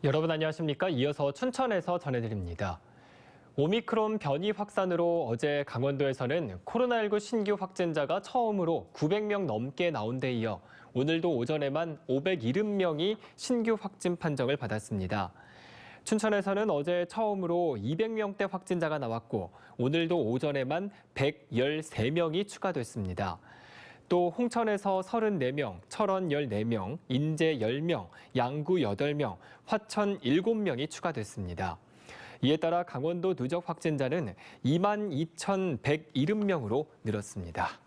여러분 안녕하십니까? 이어서 춘천에서 전해드립니다. 오미크론 변이 확산으로 어제 강원도에서는 코로나19 신규 확진자가 처음으로 900명 넘게 나온 데 이어 오늘도 오전에만 570명이 신규 확진 판정을 받았습니다. 춘천에서는 어제 처음으로 200명대 확진자가 나왔고 오늘도 오전에만 113명이 추가됐습니다. 또 홍천에서 34명, 철원 14명, 인제 10명, 양구 8명, 화천 7명이 추가됐습니다. 이에 따라 강원도 누적 확진자는 22,170명으로 늘었습니다.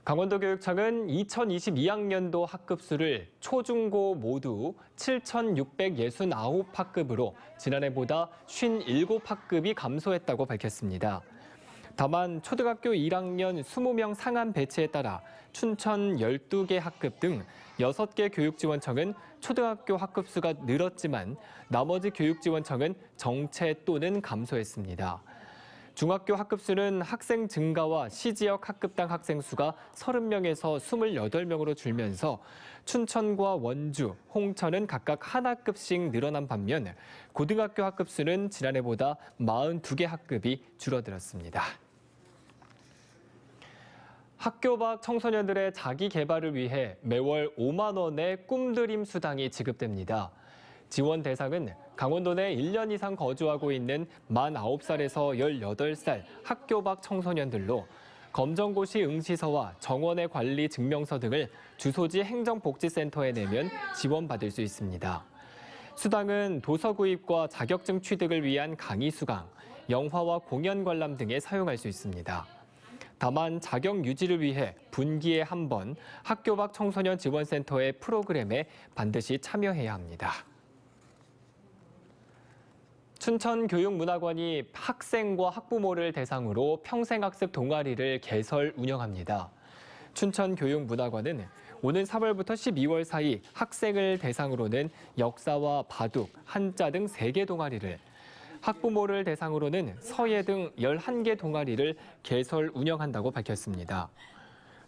강원도교육청은 2022학년도 학급수를 초중고 모두 7,669학급으로 지난해보다 57학급이 감소했다고 밝혔습니다. 다만 초등학교 1학년 20명 상한 배치에 따라 춘천 12개 학급 등 6개 교육지원청은 초등학교 학급수가 늘었지만 나머지 교육지원청은 정체 또는 감소했습니다. 중학교 학급수는 학생 증가와 시지역 학급당 학생 수가 30명에서 28명으로 줄면서 춘천과 원주, 홍천은 각각 한 학급씩 늘어난 반면 고등학교 학급수는 지난해보다 42개 학급이 줄어들었습니다. 학교 밖 청소년들의 자기 개발을 위해 매월 5만 원의 꿈드림 수당이 지급됩니다. 지원 대상은 강원도 내 1년 이상 거주하고 있는 만 9살에서 18살 학교 밖 청소년들로 검정고시 응시서와 정원의 관리 증명서 등을 주소지 행정복지센터에 내면 지원받을 수 있습니다. 수당은 도서 구입과 자격증 취득을 위한 강의 수강, 영화와 공연 관람 등에 사용할 수 있습니다. 다만 자격 유지를 위해 분기에 한 번 학교 밖 청소년 지원센터의 프로그램에 반드시 참여해야 합니다. 춘천교육문화관이 학생과 학부모를 대상으로 평생학습 동아리를 개설 운영합니다. 춘천교육문화관은 오는 3월부터 12월 사이 학생을 대상으로는 역사와 바둑, 한자 등 3개 동아리를, 학부모를 대상으로는 서예 등 11개 동아리를 개설 운영한다고 밝혔습니다.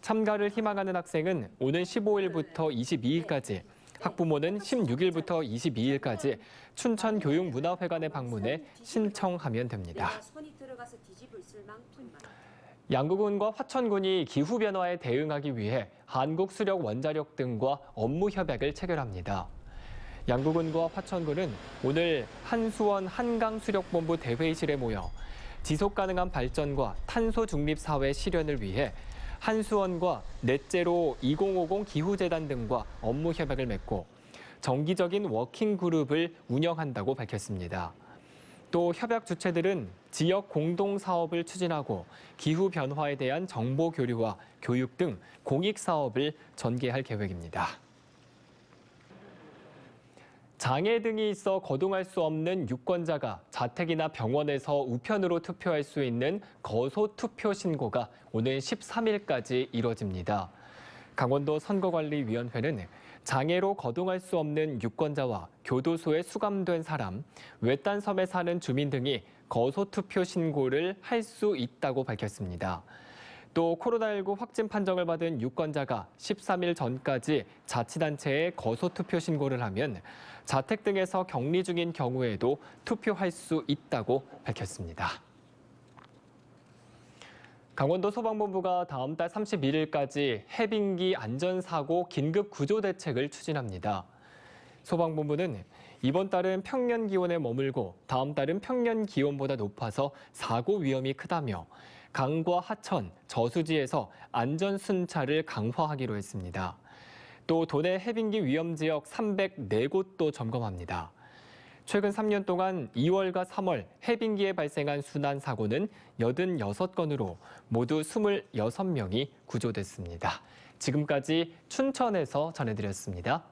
참가를 희망하는 학생은 오는 15일부터 22일까지, 학부모는 16일부터 22일까지 춘천교육문화회관에 방문해 신청하면 됩니다. 양구군과 화천군이 기후변화에 대응하기 위해 한국수력원자력 등과 업무 협약을 체결합니다. 양구군과 화천군은 오늘 한수원 한강수력본부 대회의실에 모여 지속가능한 발전과 탄소 중립 사회 실현을 위해 한수원과 넷제로 2050 기후재단 등과 업무 협약을 맺고 정기적인 워킹그룹을 운영한다고 밝혔습니다. 또 협약 주체들은 지역 공동사업을 추진하고 기후변화에 대한 정보 교류와 교육 등 공익사업을 전개할 계획입니다. 장애 등이 있어 거동할 수 없는 유권자가 자택이나 병원에서 우편으로 투표할 수 있는 거소투표 신고가 오는 13일까지 이뤄집니다. 강원도 선거관리위원회는 장애로 거동할 수 없는 유권자와 교도소에 수감된 사람, 외딴 섬에 사는 주민 등이 거소투표 신고를 할 수 있다고 밝혔습니다. 또 코로나19 확진 판정을 받은 유권자가 13일 전까지 자치단체에 거소투표 신고를 하면 자택 등에서 격리 중인 경우에도 투표할 수 있다고 밝혔습니다. 강원도 소방본부가 다음 달 31일까지 해빙기 안전사고 긴급 구조 대책을 추진합니다. 소방본부는 이번 달은 평년 기온에 머물고 다음 달은 평년 기온보다 높아서 사고 위험이 크다며 강과 하천, 저수지에서 안전 순찰을 강화하기로 했습니다. 또 도내 해빙기 위험 지역 304곳도 점검합니다. 최근 3년 동안 2월과 3월 해빙기에 발생한 순환 사고는 86건으로 모두 26명이 구조됐습니다. 지금까지 춘천에서 전해드렸습니다.